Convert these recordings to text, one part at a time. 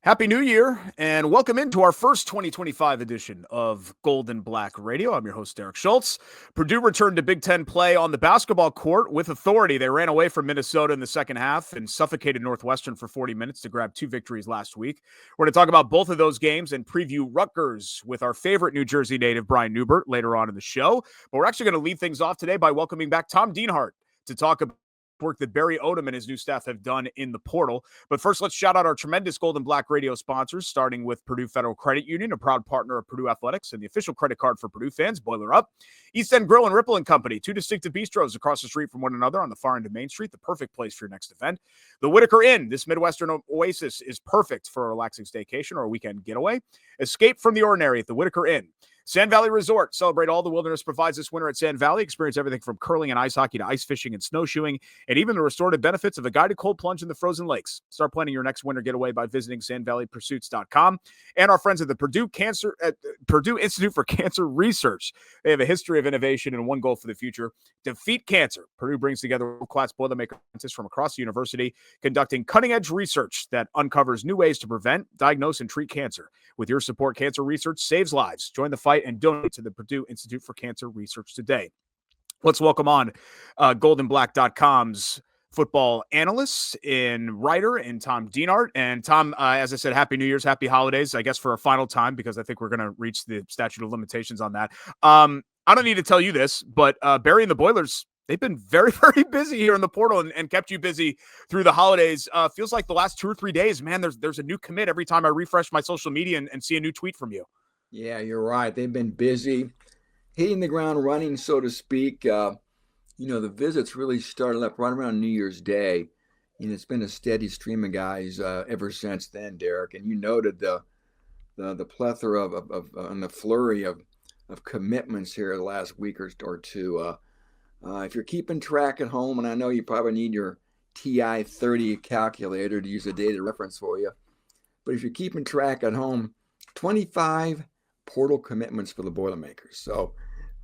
Happy New Year, and welcome into our first 2025 edition of Gold and Black Radio. I'm your host, Derek Schultz. Purdue returned to Big Ten play on the basketball court with authority. They ran away from Minnesota in the second half and suffocated Northwestern for 40 minutes to grab 2 victories last week. We're going to talk about both of those games and preview Rutgers with our favorite New Jersey native, Brian Neubert, later on in the show. But we're actually going to lead things off today by welcoming back Tom Dienhart to talk about work that Barry Odom and his new staff have done in the portal. But first, let's shout out our tremendous Gold and Black Radio sponsors, starting with Purdue Federal Credit Union, a proud partner of Purdue Athletics and the official credit card for Purdue fans. Boiler up. East End Grill and Ripple and Company, 2 distinctive bistros across the street from one another on the far end of Main Street, the perfect place for your next event. The Whitaker Inn, this Midwestern oasis, is perfect for a relaxing staycation or a weekend getaway. Escape from the ordinary at the Whitaker Inn. Sand Valley Resort. Celebrate all the wilderness provides this winter at Sand Valley. Experience everything from curling and ice hockey to ice fishing and snowshoeing, and even the restorative benefits of a guided cold plunge in the frozen lakes. Start planning your next winter getaway by visiting sandvalleypursuits.com. And our friends at the Purdue Institute for Cancer Research. They have a history of innovation and one goal for the future: defeat cancer. Purdue brings together world-class Boilermakers scientists from across the university, conducting cutting-edge research that uncovers new ways to prevent, diagnose, and treat cancer. With your support, cancer research saves lives. Join the fight and donate to the Purdue Institute for Cancer Research today. Let's welcome on goldenblack.com's football analyst and writer and Tom Dienhart. And Tom, as I said, Happy New Year's, Happy Holidays, I guess for a final time, because I think we're going to reach the statute of limitations on that. I don't need to tell you this, but Barry and the Boilers, they've been very, very busy here in the portal and kept you busy through the holidays. Feels like the last 2 or 3 days, man, there's a new commit every time I refresh my social media and see a new tweet from you. Yeah, you're right. They've been busy, hitting the ground running, so to speak. The visits really started up right around New Year's Day, and it's been a steady stream of guys ever since then, Derek. And you noted the plethora and the flurry of commitments here the last week or two. If you're keeping track at home, and I know you probably need your TI-30 calculator to use a data reference for you, but if you're keeping track at home, 25 portal commitments for the Boilermakers. So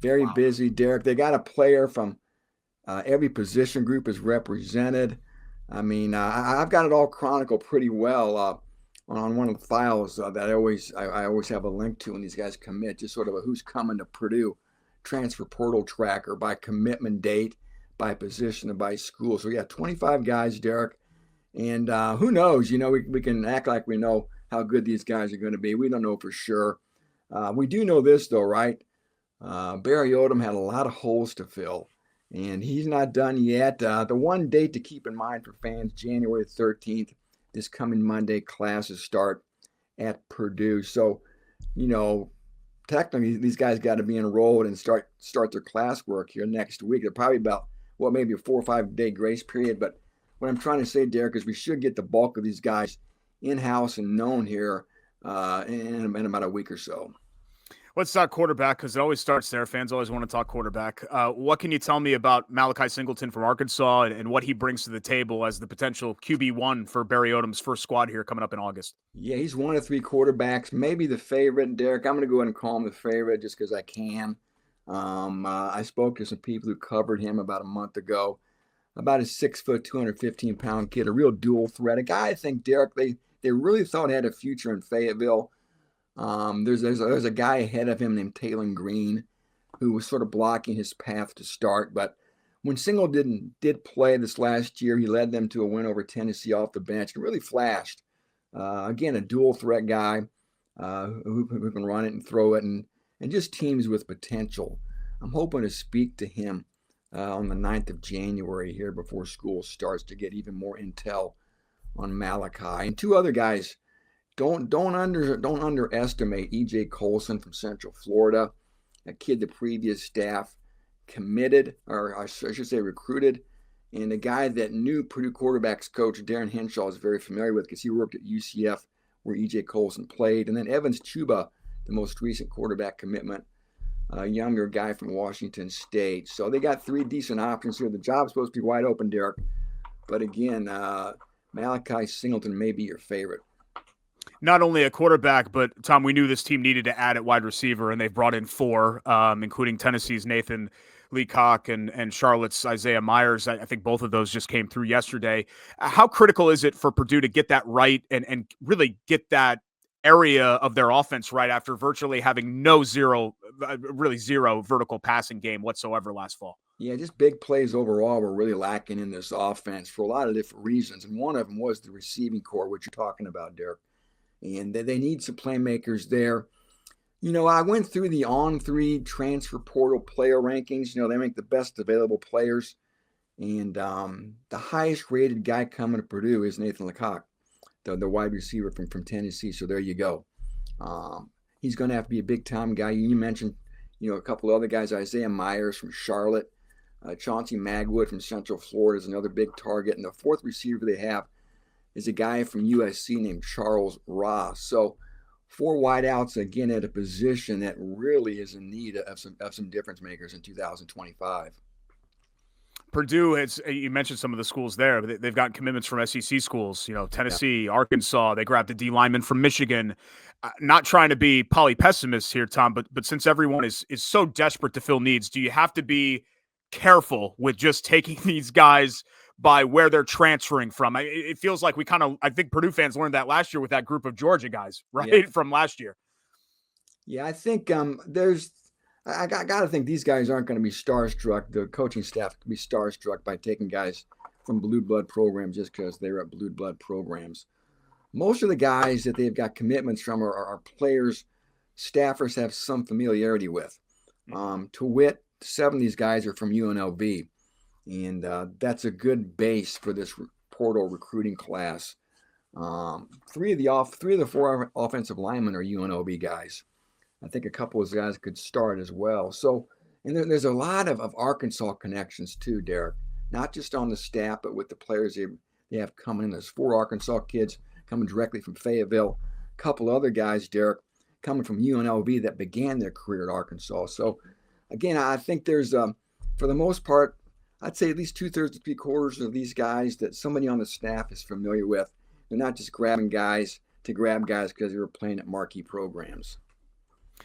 very busy, Derek. They got a player from every position group is represented. I mean, I've got it all chronicled pretty well on one of the files that I always have a link to when these guys commit, just sort of who's coming to Purdue transfer portal tracker by commitment date, by position, and by school. So yeah, 25 guys, Derek. And who knows? We can act like we know how good these guys are going to be. We don't know for sure. We do know this, though, right? Barry Odom had a lot of holes to fill, and he's not done yet. The one date to keep in mind for fans, January 13th, this coming Monday, classes start at Purdue. So, technically, these guys got to be enrolled and start their classwork here next week. They're probably about, maybe a 4 or 5 day grace period. But what I'm trying to say, Derek, is we should get the bulk of these guys in-house and known here in about a week or so. Let's talk quarterback, because it always starts there. Fans always want to talk quarterback. What can you tell me about Malachi Singleton from Arkansas and what he brings to the table as the potential QB1 for Barry Odom's first squad here coming up in August? Yeah, he's one of 3 quarterbacks, maybe the favorite. Derek, I'm going to go ahead and call him the favorite just because I can. I spoke to some people who covered him about a month ago. About a 6 foot, 215-pound kid, a real dual threat. A guy I think, Derek, they really thought had a future in Fayetteville. There's a guy ahead of him named Taylor Green who was sort of blocking his path to start. But when Singleton did play this last year, he led them to a win over Tennessee off the bench and really flashed. Again, a dual threat guy who can run it and throw it and just teams with potential. I'm hoping to speak to him on the 9th of January here before school starts to get even more intel on Malachi. And 2 other guys, don't underestimate E.J. Colson from Central Florida, a kid the previous staff committed, or I should say recruited, and a guy that new Purdue quarterbacks coach Darren Henshaw is very familiar with because he worked at UCF where E.J. Colson played. And then Evans Chuba, the most recent quarterback commitment, a younger guy from Washington State. So they got 3 decent options here. The job's supposed to be wide open, Derek. But again, Malachi Singleton may be your favorite. Not only a quarterback, but Tom, we knew this team needed to add at wide receiver, and they've brought in 4, including Tennessee's Nathan Lee Cock and Charlotte's Isaiah Myers. I think both of those just came through yesterday. How critical is it for Purdue to get that right and really get that area of their offense right after virtually having really zero vertical passing game whatsoever last fall? Yeah, just big plays overall were really lacking in this offense for a lot of different reasons. And one of them was the receiving core, which you're talking about, Derek. And they need some playmakers there. I went through the On3 transfer portal player rankings. They rank the best available players. And the highest rated guy coming to Purdue is Nathan Lecoq, the wide receiver from Tennessee. So there you go. He's going to have to be a big time guy. You mentioned, a couple other guys, Isaiah Myers from Charlotte, Chauncey Magwood from Central Florida is another big target. And the fourth receiver they have is a guy from USC named Charles Ross. So 4 wideouts again at a position that really is in need of some difference makers in 2025. Purdue has, you mentioned some of the schools there, but they've gotten commitments from SEC schools, Tennessee, Arkansas. They grabbed a D lineman from Michigan. Not trying to be poly-pessimist here, Tom, but since everyone is so desperate to fill needs, do you have to be careful with just taking these guys by where they're transferring from? It feels like I think Purdue fans learned that last year with that group of Georgia guys, right? Yeah. From last year. Yeah, I think I got to think these guys aren't going to be starstruck. The coaching staff can be starstruck by taking guys from blue blood programs just because they're at blue blood programs. Most of the guys that they've got commitments from are players staffers have some familiarity with. To wit, 7 of these guys are from UNLV, and that's a good base for this portal recruiting class. 3 of the 4 offensive linemen are UNLV guys. I think a couple of those guys could start as well. So, and there's a lot of Arkansas connections too, Derek. Not just on the staff, but with the players they have coming in. There's 4 Arkansas kids coming directly from Fayetteville. A couple other guys, Derek, coming from UNLV that began their career at Arkansas. So, again, I think there's, for the most part, I'd say at least 2/3 to 3/4 of these guys that somebody on the staff is familiar with. They're not just grabbing guys to grab guys because they were playing at marquee programs.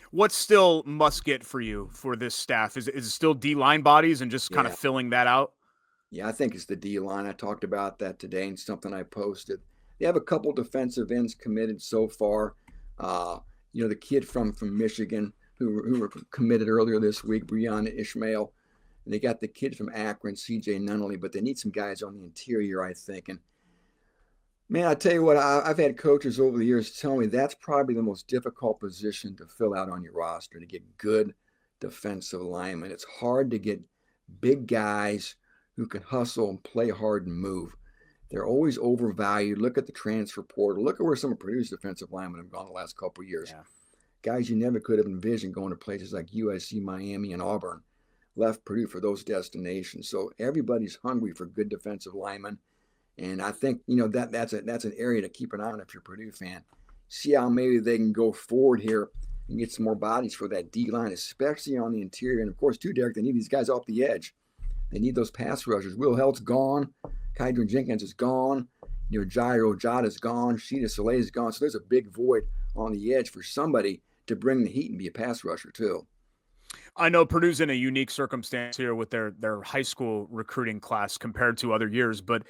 What's still must get for you for this staff? Is it still D-line bodies and just kind of filling that out? Yeah, I think it's the D-line. I talked about that today in something I posted. They have a couple defensive ends committed so far. The kid from Michigan who were committed earlier this week, Breonna Ishmael. And they got the kid from Akron, CJ Nunnally, but they need some guys on the interior, I think. And man, I tell you what, I've had coaches over the years tell me that's probably the most difficult position to fill out on your roster, to get good defensive linemen. It's hard to get big guys who can hustle and play hard and move. They're always overvalued. Look at the transfer portal. Look at where some of Purdue's defensive linemen have gone the last couple of years. Yeah. Guys you never could have envisioned going to places like USC, Miami, and Auburn left Purdue for those destinations. So everybody's hungry for good defensive linemen. And I think, that's an area to keep an eye on if you're a Purdue fan. See how maybe they can go forward here and get some more bodies for that D-line, especially on the interior. And, of course, too, Derek, they need these guys off the edge. They need those pass rushers. Will Helt's gone. Kydron Jenkins is gone. Jairo Ojada is gone. Sheeta Soleil is gone. So there's a big void on the edge for somebody to bring the heat and be a pass rusher, too. I know Purdue's in a unique circumstance here with their high school recruiting class compared to other years, but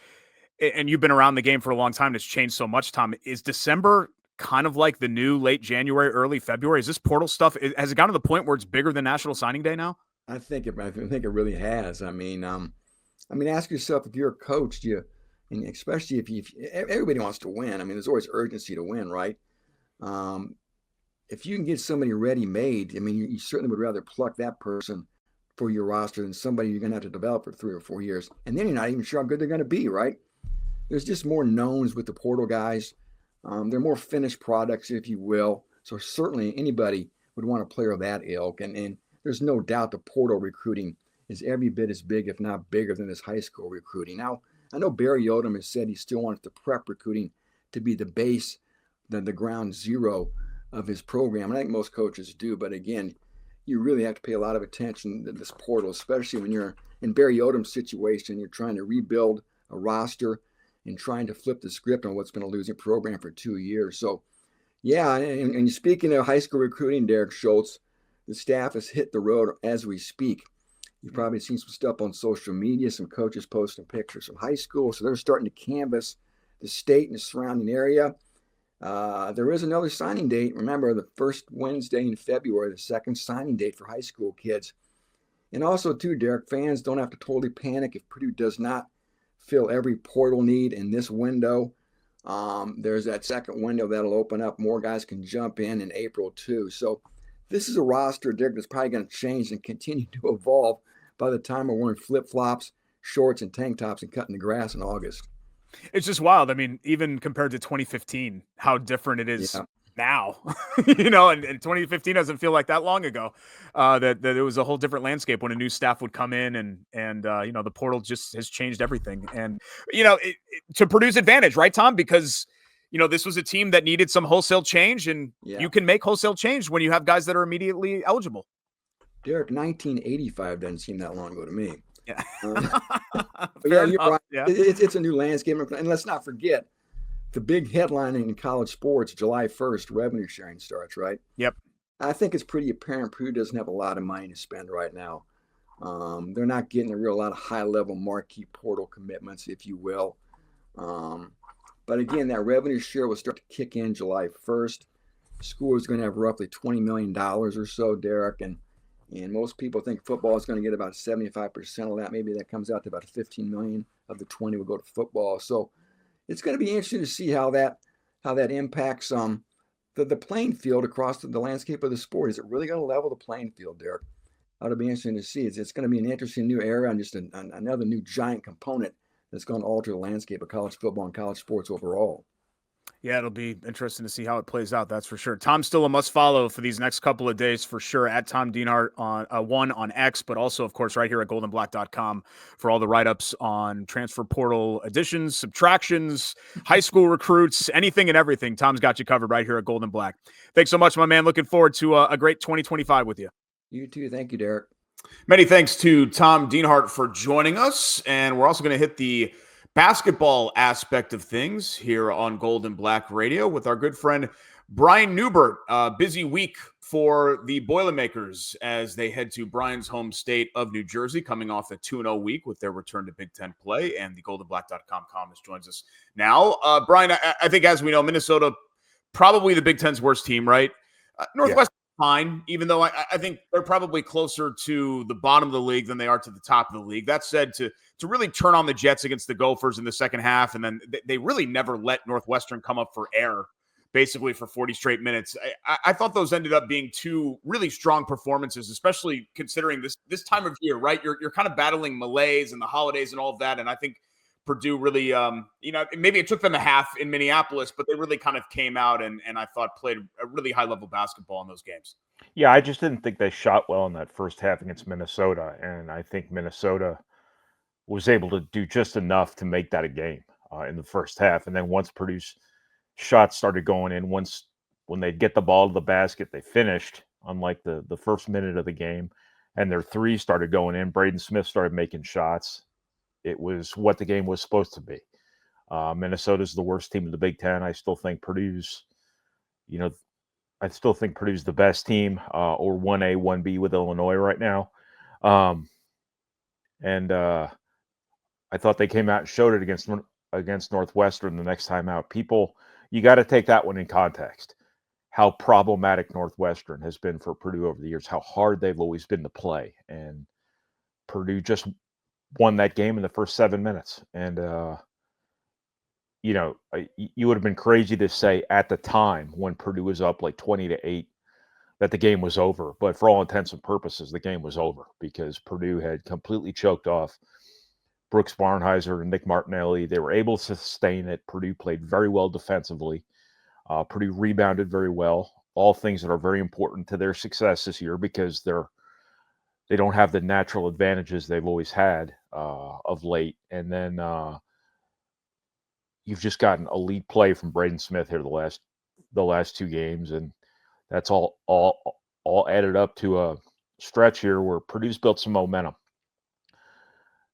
and you've been around the game for a long time. It's changed so much, Tom. Is December kind of like the new late January, early February? Is this portal stuff, has it gotten to the point where it's bigger than National Signing Day now? I think it really has. I mean, ask yourself, if you're a coach, and especially if everybody wants to win. I mean, there's always urgency to win, right? If you can get somebody ready-made, I mean, you certainly would rather pluck that person for your roster than somebody you're going to have to develop for 3 or 4 years. And then you're not even sure how good they're going to be, right? There's just more knowns with the portal guys. They're more finished products, if you will. So certainly anybody would want a player of that ilk. And there's no doubt the portal recruiting is every bit as big, if not bigger, than this high school recruiting. Now, I know Barry Odom has said he still wants the prep recruiting to be the base, the ground zero of his program. And I think most coaches do. But again, you really have to pay a lot of attention to this portal, especially when you're in Barry Odom's situation. You're trying to rebuild a roster and trying to flip the script on what's been a losing program for 2 years. So, yeah, and speaking of high school recruiting, Derek Schultz, the staff has hit the road as we speak. You've probably seen some stuff on social media, some coaches posting pictures from high school. So they're starting to canvass the state and the surrounding area. There is another signing date. Remember, the first Wednesday in February, the second signing date for high school kids. And also, too, Derek, fans don't have to totally panic if Purdue does not fill every portal need in this window. There's that second window that'll open up. More guys can jump in April, too. So this is a roster, Derek, that's probably going to change and continue to evolve by the time we're wearing flip-flops, shorts, and tank tops and cutting the grass in August. It's just wild. I mean, even compared to 2015, how different it is now, and 2015 doesn't feel like that long ago, that it was a whole different landscape when a new staff would come in and the portal just has changed everything. And, to Purdue's advantage, right, Tom? Because, this was a team that needed some wholesale change, and you can make wholesale change when you have guys that are immediately eligible. Derek, 1985 doesn't seem that long ago to me. Yeah. You're right. Yeah. It's a new landscape. And let's not forget the big headline in college sports, July 1st, revenue sharing starts, right? Yep. I think it's pretty apparent Purdue doesn't have a lot of money to spend right now. They're not getting a lot of high-level marquee portal commitments, if you will. But again, that revenue share will start to kick in July 1st. The school is going to have roughly $20 million or so, Derek, and most people think football is going to get about 75% of that. Maybe that comes out to about 15 million of the 20 will go to football. So it's going to be interesting to see how that impacts the playing field across the landscape of the sport. Is it really going to level the playing field, Derek? That'll be interesting to see. It's going to be an interesting new era and just another new giant component that's going to alter the landscape of college football and college sports overall. Yeah, it'll be interesting to see how it plays out. That's for sure. Tom's still a must follow for these next couple of days for sure at Tom Dienhart on on X, but also, of course, right here at goldenblack.com for all the write-ups on transfer portal additions, subtractions, high school recruits, anything and everything. Tom's got you covered right here at Golden Black. Thanks so much, my man. Looking forward to a great 2025 with you. You too. Thank you, Derek. Many thanks to Tom Dienhart for joining us. And we're also going to hit the basketball aspect of things here on Golden Black Radio with our good friend Brian Neubert. Busy week for the Boilermakers as they head to Brian's home state of New Jersey, coming off a 2-0 week with their return to Big Ten play. And the goldenblack.com columnist joins us now. Brian, I think as we know, Minnesota, probably the Big Ten's worst team, right? Northwest. Yeah. Fine, even though I think they're probably closer to the bottom of the league than they are to the top of the league. That said, to really turn on the Jets against the Gophers in the second half, and then they really never let Northwestern come up for air, basically for 40 straight minutes. I thought those ended up being two really strong performances, especially considering this time of year, right? You're kind of battling malaise and the holidays and all of that, and I think Purdue really, maybe it took them a half in Minneapolis, but they really kind of came out and I thought played a really high-level basketball in those games. Yeah, I just didn't think they shot well in that first half against Minnesota, and I think Minnesota was able to do just enough to make that a game in the first half. And then once Purdue's shots started going in, when they'd get the ball to the basket, they finished, unlike the first minute of the game, and their threes started going in. Braden Smith started making shots. It was what the game was supposed to be. Minnesota's the worst team in the Big Ten. I still think Purdue's the best team, or 1A, 1B with Illinois right now. And I thought they came out and showed it against Northwestern the next time out. People, you got to take that one in context. How problematic Northwestern has been for Purdue over the years, how hard they've always been to play. And Purdue just won that game in the first 7 minutes. And, you would have been crazy to say at the time when Purdue was up like 20-8 that the game was over. But for all intents and purposes, the game was over because Purdue had completely choked off Brooks Barnheiser and Nick Martinelli. They were able to sustain it. Purdue played very well defensively. Purdue rebounded very well. All things that are very important to their success this year because they don't have the natural advantages they've always had of late. And then you've just gotten elite play from Braden Smith here the last two games, and that's all added up to a stretch here where Purdue's built some momentum.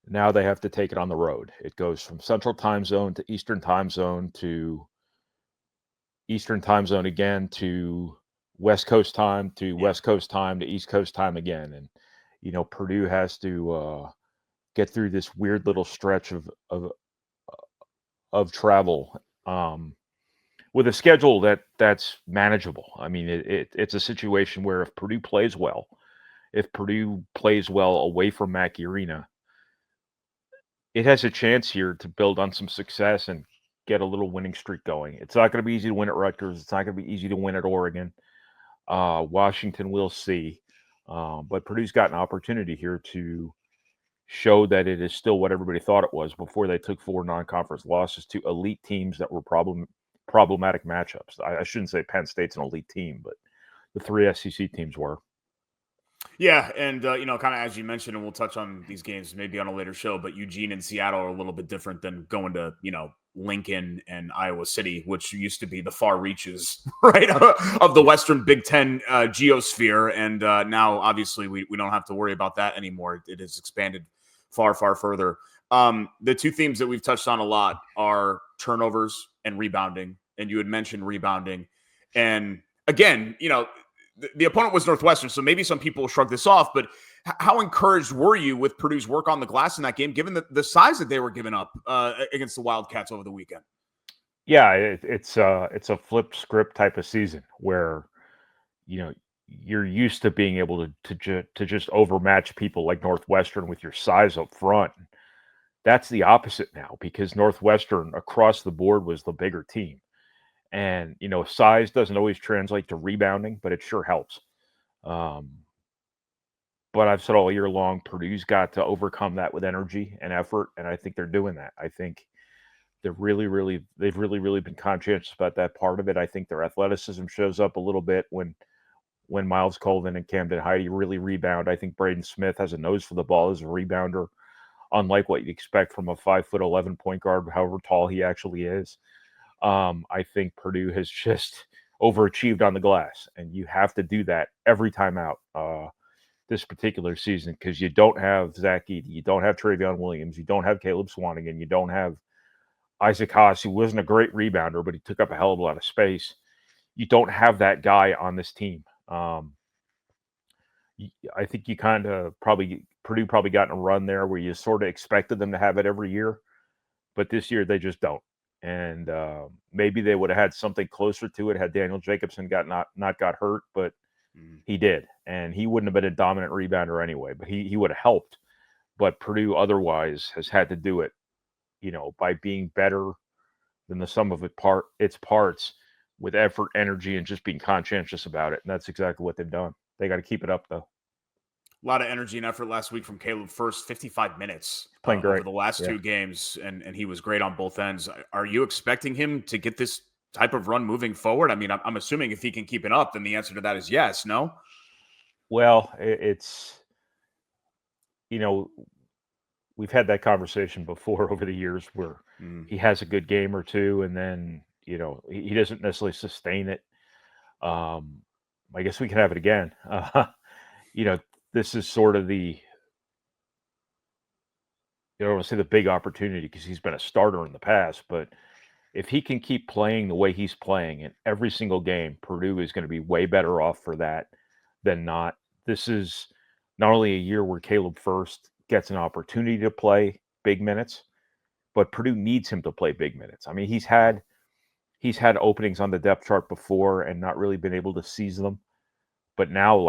Now they have to take it on the road. It goes from Central Time Zone to Eastern Time Zone to Eastern Time Zone again to West Coast time to West Coast time to East Coast time again. And Purdue has to get through this weird little stretch of travel with a schedule that's manageable. I mean, it's a situation where if Purdue plays well away from Mackey Arena, it has a chance here to build on some success and get a little winning streak going. It's not going to be easy to win at Rutgers. It's not going to be easy to win at Oregon. Washington, we'll see. But Purdue's got an opportunity here to show that it is still what everybody thought it was before they took 4 non-conference losses to elite teams that were problematic matchups. I shouldn't say Penn State's an elite team, but the 3 SEC teams were. Yeah, and kind of as you mentioned, and we'll touch on these games maybe on a later show, but Eugene and Seattle are a little bit different than going to, Lincoln and Iowa City, which used to be the far reaches, right, of the Western Big Ten geosphere. And now, obviously, we don't have to worry about that anymore. It has expanded far, far further. The two themes that we've touched on a lot are turnovers and rebounding. And you had mentioned rebounding. And again, the opponent was Northwestern, so maybe some people shrug this off, but how encouraged were you with Purdue's work on the glass in that game, given the size that they were giving up against the Wildcats over the weekend? Yeah, it's a flipped script type of season where, you're used to being able to just overmatch people like Northwestern with your size up front. That's the opposite now because Northwestern across the board was the bigger team. And, size doesn't always translate to rebounding, but it sure helps. But I've said all year long, Purdue's got to overcome that with energy and effort, and I think they're doing that. I think they've really been conscientious about that part of it. I think their athleticism shows up a little bit when Miles Colvin and Camden Heide really rebound. I think Braden Smith has a nose for the ball as a rebounder, unlike what you'd expect from a 5'11" point guard, however tall he actually is. I think Purdue has just overachieved on the glass, and you have to do that every time out this particular season because you don't have Zach Edey, you don't have Travion Williams, you don't have Caleb Swanigan, you don't have Isaac Haas, who wasn't a great rebounder, but he took up a hell of a lot of space. You don't have that guy on this team. I think you kind of Purdue probably got in a run there where you sort of expected them to have it every year, but this year they just don't. And maybe they would have had something closer to it had Daniel Jacobson not got hurt, but he did. And he wouldn't have been a dominant rebounder anyway, but he would have helped. But Purdue otherwise has had to do it, by being better than the sum of its parts with effort, energy, and just being conscientious about it. And that's exactly what they've done. They got to keep it up, though. A lot of energy and effort last week from Caleb. First 55 minutes playing great over the last 2 games, and he was great on both ends. Are you expecting him to get this type of run moving forward? I mean, I'm assuming if he can keep it up, then the answer to that is yes, no? Well, it's, we've had that conversation before over the years where he has a good game or two, and then, he doesn't necessarily sustain it. I guess we can have it again. This is sort of I don't want to say the big opportunity because he's been a starter in the past, but if he can keep playing the way he's playing in every single game, Purdue is going to be way better off for that than not. This is not only a year where Caleb First gets an opportunity to play big minutes, but Purdue needs him to play big minutes. I mean, he's had openings on the depth chart before and not really been able to seize them, but now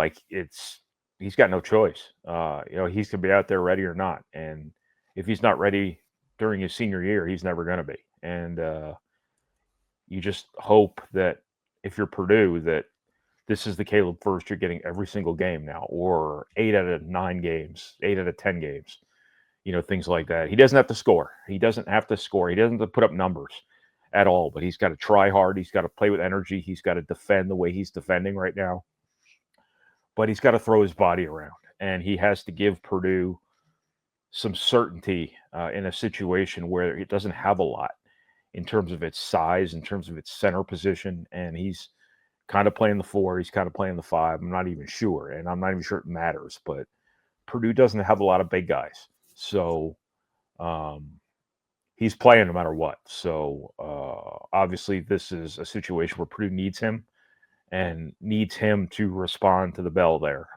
he's got no choice. He's going to be out there ready or not. And if he's not ready during his senior year, he's never going to be. And you just hope that if you're Purdue, that this is the Caleb First you're getting every single game now, or 8 out of 9 games, 8 out of 10 games, things like that. He doesn't have to score. He doesn't have to put up numbers at all, but he's got to try hard. He's got to play with energy. He's got to defend the way he's defending right now. But he's got to throw his body around, and he has to give Purdue some certainty in a situation where it doesn't have a lot in terms of its size, in terms of its center position, and he's kind of playing the 4, he's kind of playing the 5. I'm not even sure, and I'm not even sure it matters, but Purdue doesn't have a lot of big guys, so he's playing no matter what. So obviously this is a situation where Purdue needs him, and needs him to respond to the bell there.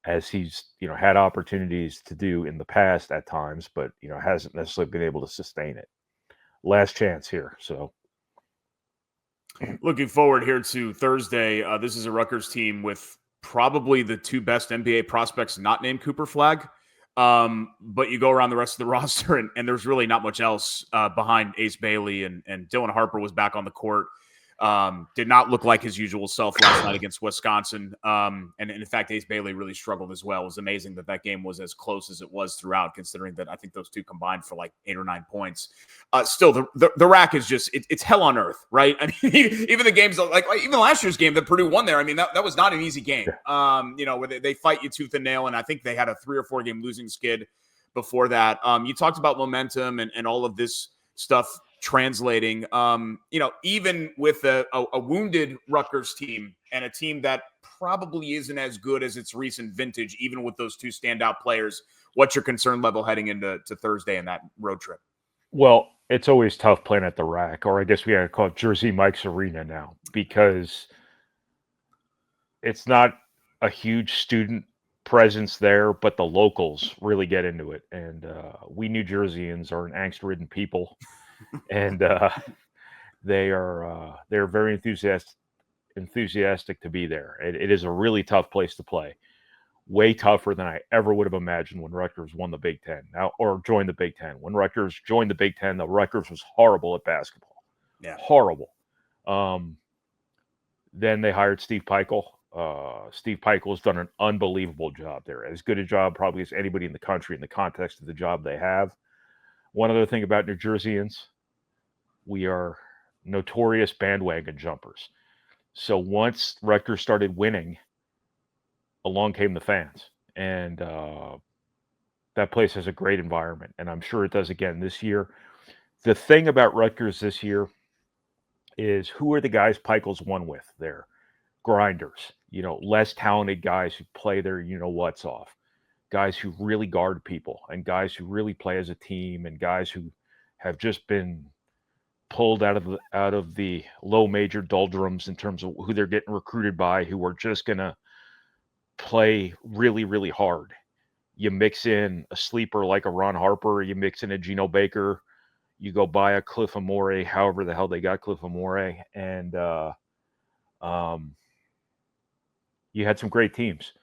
as he's had opportunities to do in the past at times, but hasn't necessarily been able to sustain it. Last chance here, so. Looking forward here to Thursday. This is a Rutgers team with probably the two best NBA prospects not named Cooper Flagg. But you go around the rest of the roster, and there's really not much else behind Ace Bailey, and Dylan Harper was back on the court. Did not look like his usual self last night against Wisconsin. And in fact, Ace Bailey really struggled as well. It was amazing that game was as close as it was throughout, considering that I think those two combined for like 8 or 9 points. Still, the rack is just, it's hell on earth, right? I mean, even the games, like even last year's game that Purdue won there, I mean, that was not an easy game. Where they fight you tooth and nail, and I think they had a 3 or 4 game losing skid before that. You talked about momentum and all of this stuff translating, even with a wounded Rutgers team and a team that probably isn't as good as its recent vintage, even with those two standout players. What's your concern level heading into Thursday in that road trip? Well, it's always tough playing at the rack, or I guess we got to call it Jersey Mike's Arena now, because it's not a huge student presence there, but the locals really get into it. And we New Jerseyans are an angst-ridden people. And they're very enthusiastic to be there. It is a really tough place to play, way tougher than I ever would have imagined when Rutgers won the Big Ten or joined the Big Ten. When Rutgers joined the Big Ten, the Rutgers was horrible at basketball, horrible. Then they hired Steve Peichel. Steve Peichel has done an unbelievable job there, as good a job probably as anybody in the country in the context of the job they have. One other thing about New Jerseyans, we are notorious bandwagon jumpers. So once Rutgers started winning, along came the fans. And that place has a great environment, and I'm sure it does again this year. The thing about Rutgers this year is, who are the guys Peichel's won with? They're grinders, less talented guys who play their what's off. Guys who really guard people, and guys who really play as a team, and guys who have just been pulled out of the low major doldrums in terms of who they're getting recruited by, who are just going to play really, really hard. You mix in a sleeper like a Ron Harper, you mix in a Geno Baker, you go buy a Cliff Amore, however the hell they got Cliff Amore, and you had some great teams.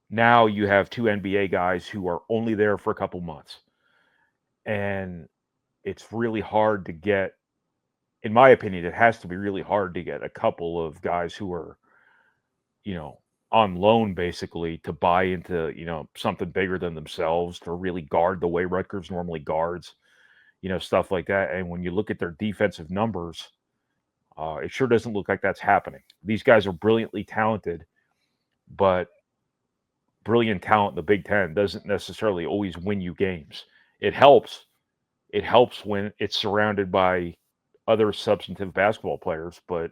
Now you have 2 NBA guys who are only there for a couple months. And it's really hard to get, in my opinion, it has to be really hard to get a couple of guys who are, on loan basically, to buy into, something bigger than themselves, to really guard the way Rutgers normally guards, stuff like that. And when you look at their defensive numbers, it sure doesn't look like that's happening. These guys are brilliantly talented, but brilliant talent in the Big Ten doesn't necessarily always win you games. It helps. It helps when it's surrounded by other substantive basketball players. But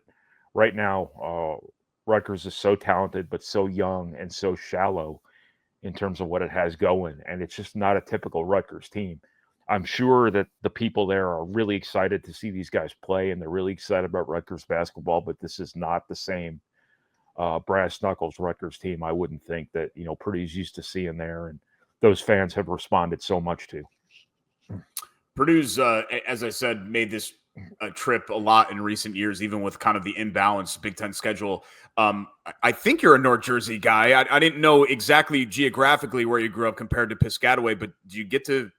right now, Rutgers is so talented, but so young and so shallow in terms of what it has going. And it's just not a typical Rutgers team. I'm sure that the people there are really excited to see these guys play, and they're really excited about Rutgers basketball, but this is not the same brass knuckles Rutgers team I wouldn't think that Purdue's used to seeing there, and those fans have responded so much to. Purdue's, as I said, made this trip a lot in recent years, even with kind of the imbalanced Big Ten schedule. I think you're a North Jersey guy. I didn't know exactly geographically where you grew up compared to Piscataway, but do you get to?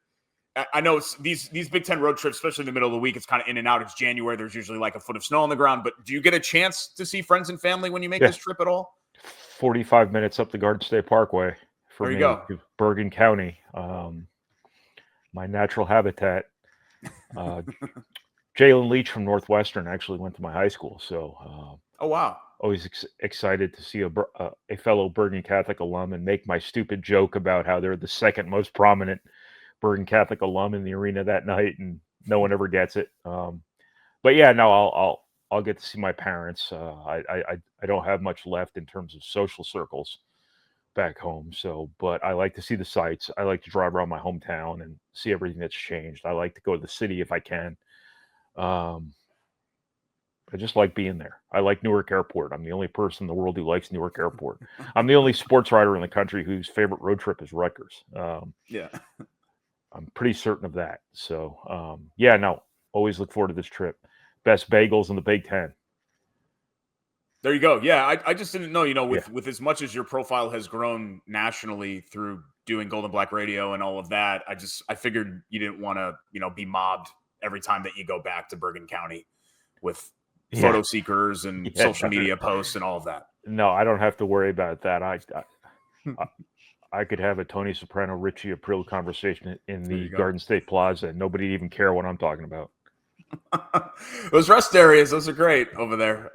I know it's these Big Ten road trips, especially in the middle of the week, it's kind of in and out. It's January. There's usually like a foot of snow on the ground. But do you get a chance to see friends and family when you make this trip at all? 45 minutes up the Garden State Parkway for me, to Bergen County, my natural habitat. Jalen Leach from Northwestern actually went to my high school. So, oh, wow. Always excited to see a fellow Bergen Catholic alum and make my stupid joke about how they're the second most prominent Bergen Catholic alum in the arena that night, and no one ever gets it. But yeah, no, I'll get to see my parents. I don't have much left in terms of social circles back home. So, but I like to see the sights. I like to drive around my hometown and see everything that's changed. I like to go to the city if I can. I just like being there. I like Newark Airport. I'm the only person in the world who likes Newark Airport. I'm the only sports writer in the country whose favorite road trip is Rutgers. Yeah. I'm pretty certain of that. So, yeah, no, always look forward to this trip. Best bagels in the Big Ten. There you go. Yeah, I just didn't know, with as much as your profile has grown nationally through doing Gold and Black Radio and all of that, I figured you didn't want to, be mobbed every time that you go back to Bergen County with photo seekers and social media posts and all of that. No, I don't have to worry about that. I could have a Tony Soprano, Richie April conversation in the Garden State Plaza, and nobody even care what I'm talking about. Those rest areas, those are great over there.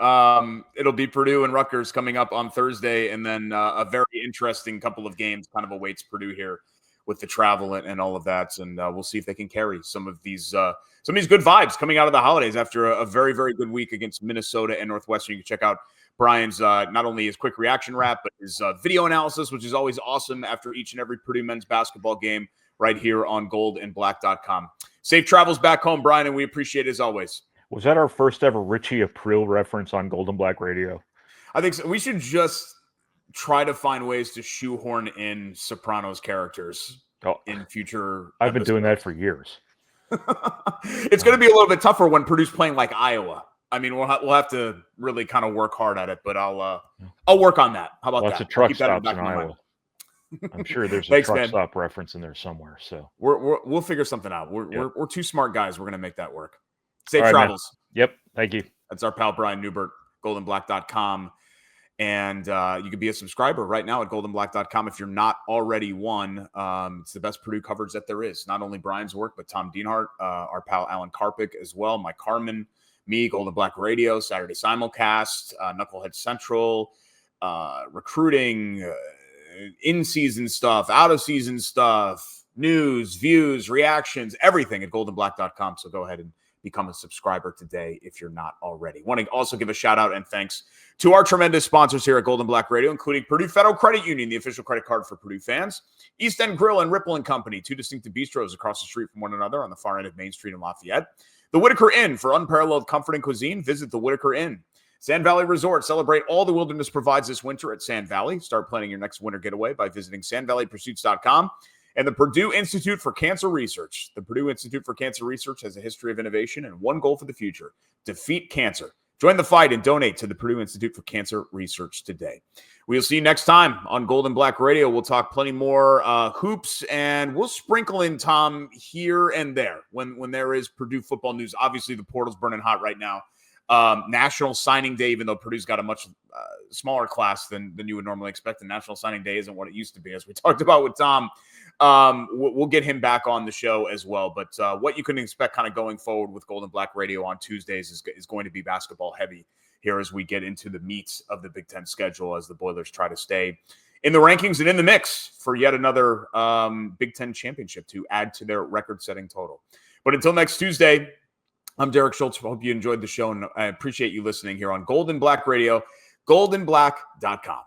It'll be Purdue and Rutgers coming up on Thursday, and then a very interesting couple of games kind of awaits Purdue here with the travel and all of that. And we'll see if they can carry some of these good vibes coming out of the holidays after a very, very good week against Minnesota and Northwestern. You can check out Brian's not only his quick reaction wrap, but his video analysis, which is always awesome after each and every Purdue men's basketball game right here on goldandblack.com. Safe travels back home, Brian, and we appreciate it as always. Was that our first ever Richie April reference on Gold and Black Radio? I think so. We should just try to find ways to shoehorn in Sopranos characters in future I've been doing that for years. It's going to be a little bit tougher when Purdue's playing like Iowa. I mean, we'll have to really kind of work hard at it, but I'll work on that. How about that? Lots of truck stops in Iowa. I'm sure there's a truck stop reference in there somewhere. So we'll figure something out. We're two smart guys. We're going to make that work. Safe travels. Man. Yep. Thank you. That's our pal Brian Neubert, goldandblack.com. And you can be a subscriber right now at goldandblack.com if you're not already one. It's the best Purdue coverage that there is. Not only Brian's work, but Tom Dienhart, our pal Alan Karpick as well, Mike Carmen, me, Gold and Black Radio, Saturday Simulcast, Knucklehead Central, recruiting, in-season stuff, out-of-season stuff, news, views, reactions, everything at goldandblack.com. So go ahead and become a subscriber today if you're not already. Want to also give a shout out and thanks to our tremendous sponsors here at Gold and Black Radio, including Purdue Federal Credit Union, the official credit card for Purdue fans, East End Grill and Ripple & Company, two distinctive bistros across the street from one another on the far end of Main Street in Lafayette. The Whitaker Inn for unparalleled comfort and cuisine. Visit the Whitaker Inn. Sand Valley Resort. Celebrate all the wilderness provides this winter at Sand Valley. Start planning your next winter getaway by visiting sandvalleypursuits.com. And the Purdue Institute for Cancer Research. The Purdue Institute for Cancer Research has a history of innovation and one goal for the future: defeat cancer. Join the fight and donate to the Purdue Institute for Cancer Research today. We'll see you next time on Gold and Black Radio. We'll talk plenty more hoops, and we'll sprinkle in, Tom, here and there when there is Purdue football news. Obviously, the portal's burning hot right now. National Signing Day, even though Purdue's got a much smaller class than you would normally expect, the National Signing Day isn't what it used to be, as we talked about with Tom. We'll get him back on the show as well. But what you can expect kind of going forward with Gold and Black Radio on Tuesdays is going to be basketball heavy here as we get into the meat of the Big Ten schedule, as the Boilers try to stay in the rankings and in the mix for yet another Big Ten championship to add to their record-setting total. But until next Tuesday, I'm Derek Schultz. I hope you enjoyed the show, and I appreciate you listening here on Gold and Black Radio, goldandblack.com.